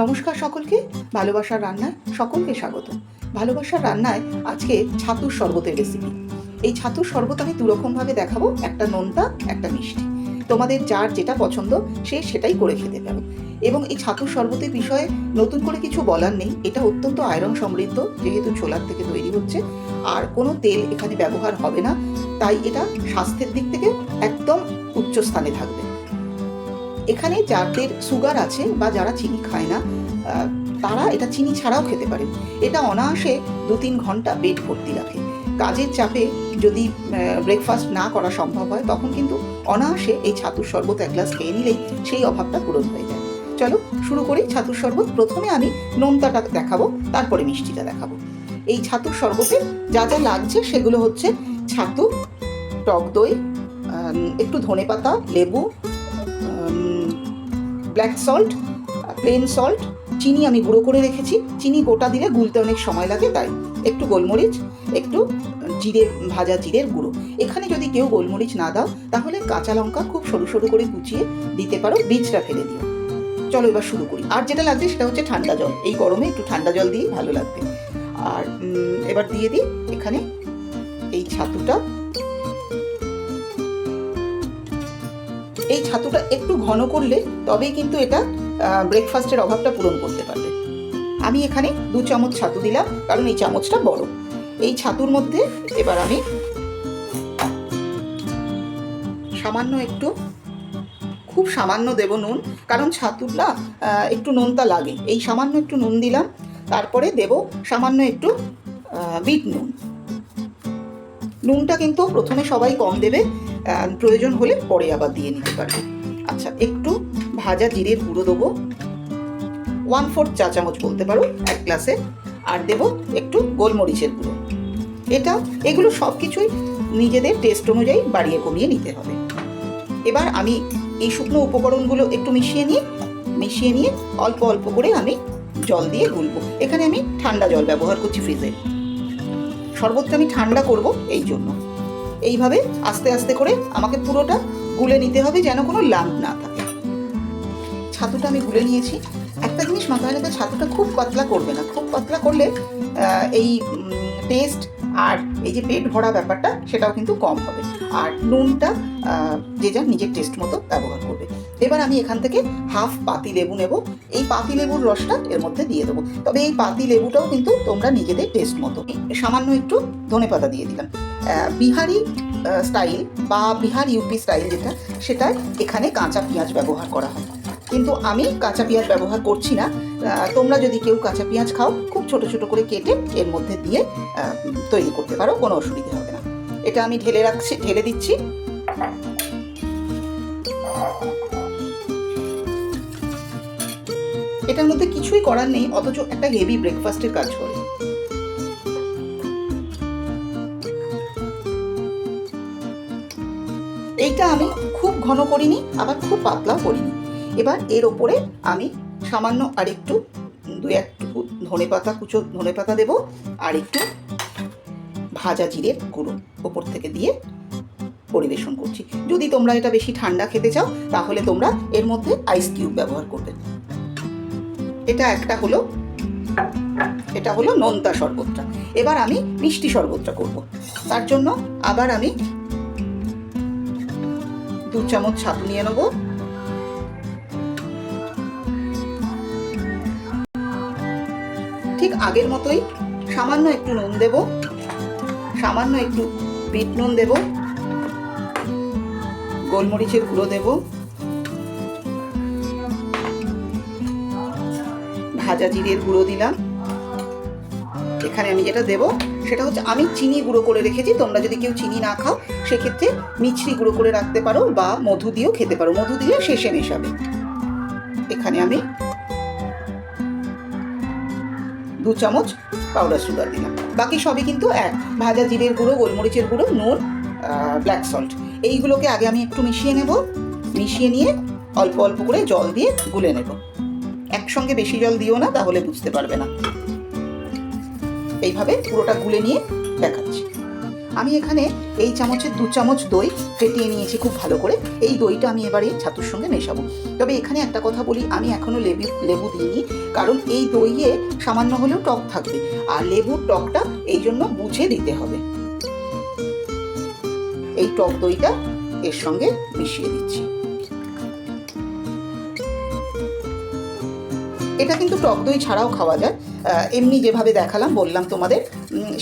নমস্কার সকলকে, ভালোবাসার রান্নায় সকলকে স্বাগত। ভালোবাসার রান্নায় আজকে ছাতুর শরবতের রেসিপি। এই ছাতুর শরবত আমি দুরকমভাবে দেখাবো, একটা নোনতা, একটা মিষ্টি। তোমাদের যার যেটা পছন্দ সে সেটাই করে খেতে পারো। এবং এই ছাতুর শরবতের বিষয়ে নতুন করে কিছু বলার নেই, এটা অত্যন্ত আয়রন সমৃদ্ধ, যেহেতু ছোলার থেকে তৈরি হচ্ছে আর কোনো তেল এখানে ব্যবহার হবে না, তাই এটা স্বাস্থ্যের দিক থেকে একদম উচ্চ স্থানে থাকবে। এখানে যাদের সুগার আছে বা যারা চিনি খায় না তারা এটা চিনি ছাড়াও খেতে পারেন। এটা অনায়াসে 2-3 ঘন্টা পেট ভর্তি রাখে। কাজের চাপে যদি ব্রেকফাস্ট না করা সম্ভব হয় তখন কিন্তু অনায়াসে এই ছাতুর শরবত এক গ্লাস খেয়ে নিলেই সেই অভাবটা পূরণ হয়ে যায়। চলো শুরু করি ছাতুর শরবত। প্রথমে আমি নোনতাটা দেখাবো, তারপরে মিষ্টিটা দেখাবো। এই ছাতুর শরবতে যা যা লাগছে সেগুলো হচ্ছে ছাতু, টক দই, একটু ধনেপাতা, লেবু, ব্ল্যাক সল্ট, প্লেন সল্ট, চিনি আমি গুঁড়ো করে রেখেছি, চিনি গোটা দিলে গুলতে অনেক সময় লাগে, তাই একটু গোলমরিচ, একটু জিরে, ভাজা জিরের গুঁড়ো। এখানে যদি কেউ গোলমরিচ না দাও তাহলে কাঁচা লঙ্কা খুব সরু সরু করে কুচিয়ে দিতে পারো, বীজটা ফেলে দিও। চলো এবার শুরু করি। আর যেটা লাগছে সেটা হচ্ছে ঠান্ডা জল। এই গরমে একটু ঠান্ডা জল দিয়ে ভালো লাগবে। আর এবার দিয়ে দিই এখানে এই ছাতুটা। এই ছাতুটা একটু ঘন করলে তবেই কিন্তু এটা ব্রেকফাস্টের অভাবটা পূরণ করতে পারবে। আমি এখানে 2 চামচ ছাতু দিলাম, কারণ এই চামচটা বড়। এই ছাতুর মধ্যে এবার আমি সামান্য একটু, খুব সামান্য দেব নুন, কারণ ছাতুটা একটু নোনতা লাগে। এই সামান্য একটু নুন দিলাম। তারপরে দেব সামান্য একটু বিট নুন। নুনটা কিন্তু প্রথমে সবাই কম দেবে, প্রয়োজন হলে পরে আবার দিয়ে নিতে পারবে। আচ্ছা, একটু ভাজা জিরের গুঁড়ো দেবো, 1/4 চা চামচ বলতে পারো এক গ্লাসে। আর দেব একটু গোলমরিচের গুঁড়ো। এগুলো সব কিছুই নিজেদের টেস্ট অনুযায়ী বাড়িয়ে কমিয়ে নিতে হবে। এবার আমি এই শুকনো উপকরণগুলো একটু মিশিয়ে নিয়ে অল্প অল্প করে আমি জল দিয়ে গুলবো। এখানে আমি ঠান্ডা জল ব্যবহার করছি ফ্রিজে। শরবতটা আমি ঠান্ডা করব, এই জন্য এইভাবে আস্তে আস্তে করে আমাকে পুরোটা গুলে নিতে হবে, যেন কোনো লাম্প না থাকে। ছাতুটা আমি গুলে নিয়েছি। একটা জিনিস মাথায় রাখবে, ছাতুটা খুব পাতলা করবে না। খুব পাতলা করলে এই টেস্ট আর এই যে পেট ভরা ব্যাপারটা সেটাও কিন্তু কম হবে। আর নুনটা যে যার নিজের টেস্ট মতো ব্যবহার করবে। এবার আমি এখান থেকে হাফ পাতি লেবু নেব। এই পাতি লেবুর রসটা এর মধ্যে দিয়ে দেবো। তবে এই পাতি লেবুটাও কিন্তু তোমরা নিজেদের টেস্ট মতো। সামান্য একটু ধনেপাতা দিয়ে দিলাম। বিহারি স্টাইল বা বিহার ইউপি স্টাইল যেটা, সেটায় এখানে কাঁচা পেঁয়াজ ব্যবহার করা হয়, কিন্তু আমি কাঁচা পেঁয়াজ ব্যবহার করছি না। তোমরা যদি কেউ কাঁচা পেঁয়াজ খাও, খুব ছোট ছোট করে কেটে এর মধ্যে দিয়ে তৈরি করতে পারো, কোনো অসুবিধা হবে না। এটা আমি ঢেলে দিচ্ছি। এটার মধ্যে কিছুই করার নেই, অথচ একটা হেভি ব্রেকফাস্টের কাজ করে। এইটা আমি খুব ঘন করিনি, আবার খুব পাতলাও করিনি। এবার এর ওপরে আমি সামান্য আর একটু 2-1 টুকু ধনেপাতা দেবো, আর একটু ভাজা জিরের গুঁড়ো ওপর থেকে দিয়ে পরিবেশন করছি। যদি তোমরা এটা বেশি ঠান্ডা খেতে চাও তাহলে তোমরা এর মধ্যে আইস কিউব ব্যবহার করবে। এটা হলো নোনতা শরবতটা। এবার আমি মিষ্টি শরবতটা করব। তার জন্য আবার আমি 2 চামচ ছাতু নিয়ে নেব। ঠিক আগের মতোই সামান্য একটু নুন দেব, সামান্য একটু বিট নুন দেব, গোলমরিচের গুঁড়ো দেব, ভাজা জিরের গুঁড়ো দিলাম। এখানে আমি যেটা দেব সেটা হচ্ছে, আমি চিনি গুঁড়ো করে রেখেছি। তোমরা যদি কেউ চিনি না খাও সেক্ষেত্রে মিছরি গুঁড়ো করে রাখতে পারো, বা মধু দিয়েও খেতে পারো। মধু দিয়ে শেষে মেশাবে। এখানে আমি 2 চামচ পাউডার সুগার দিলাম। বাকি সবই কিন্তু এক। ভাজা জিরের গুঁড়ো, গোলমরিচের গুঁড়ো, নুন, ব্ল্যাক সল্ট, এইগুলোকে আগে আমি একটু মিশিয়ে নেব। মিশিয়ে নিয়ে অল্প অল্প করে জল দিয়ে গুলে নেব। একসঙ্গে বেশি জল দিও না, তাহলে বুঝতে পারবে না। এইভাবে পুরোটা গুলে নিয়ে দেখাচ্ছি। আমি এখানে এই চামচের 2 চামচ দই ফেটিয়ে নিয়েছি খুব ভালো করে। এই দইটা আমি এবারে ছাতুর সঙ্গে মেশাবো। তবে এখানে একটা কথা বলি, আমি এখনও লেবু দিইনি, কারণ এই দইয়ে সামান্য হলেও টক থাকবে, আর লেবুর টকটা এই জন্য বুঝে দিতে হবে। এই টক দইটা এর সঙ্গে মিশিয়ে দিচ্ছি। এটা কিন্তু টক দই ছাড়াও খাওয়া যায়, এমনি যেভাবে দেখালাম বললাম তোমাদের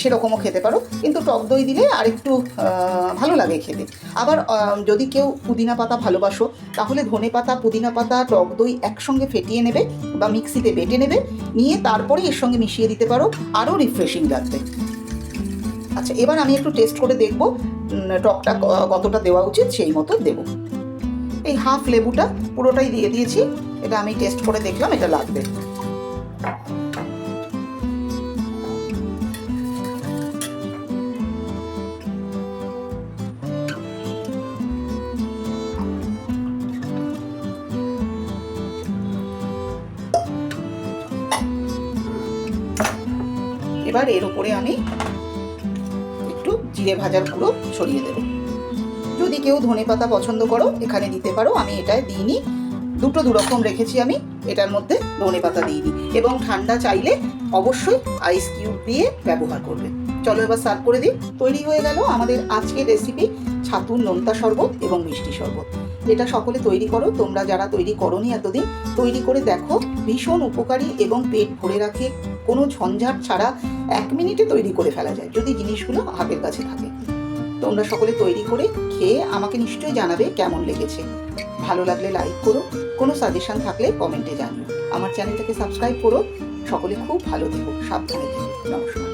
সেরকমও খেতে পারো, কিন্তু টক দই দিলে আরেকটু ভালো লাগে খেতে। আবার যদি কেউ পুদিনা পাতা ভালোবাসো, তাহলে ধনে পাতা, পুদিনা পাতা, টক দই একসঙ্গে ফেটিয়ে নেবে বা মিক্সিতে বেটে নেবে, নিয়ে তারপরে এর সঙ্গে মিশিয়ে দিতে পারো, আরও রিফ্রেশিং লাগবে। আচ্ছা, এবার আমি একটু টেস্ট করে দেখব টকটা কতটা দেওয়া উচিত, সেই মতো দেবো। এই হাফ লেবুটা পুরোটাই দিয়ে দিয়েছি, এটা আমি টেস্ট করে দেখলাম এটা লাগবে। এবার এর উপরে আমি একটু জিরে ভাজার গুঁড়ো ছড়িয়ে দেব। যদি কেউ ধনেপাতা পছন্দ করো এখানে দিতে পারো, আমি এটায় দিইনি, দু রকম রেখেছি আমি, এটার মধ্যে ধনেপাতা দিইনি। এবং ঠান্ডা চাইলে অবশ্যই আইস কিউব দিয়ে ব্যবহার করবে। চলো এবার সার্ভ করে দিই। তৈরি হয়ে গেল আমাদের আজকের রেসিপি, ছাতুর নোনতা শরবত এবং মিষ্টি শরবত। এটা সকলে তৈরি করো, তোমরা যারা তৈরি করোনি এতদিন, তৈরি করে দেখো, ভীষণ উপকারী এবং পেট ভরে রাখে, কোনো ঝঞ্ঝাট ছাড়া 1 মিনিটে তৈরি করে ফেলা যায় যদি জিনিসগুলো হাতের কাছে থাকে। তোমরা সকলে তৈরি করে খেয়ে আমাকে নিশ্চয়ই জানাবে কেমন লেগেছে। ভালো লাগলে লাইক করো, কোনো সাজেশন থাকলে কমেন্টে জানিও। আমার চ্যানেলটাকে সাবস্ক্রাইব করো। সকলে খুব ভালো থেকো, সাবধানে থেকো। নমস্কার।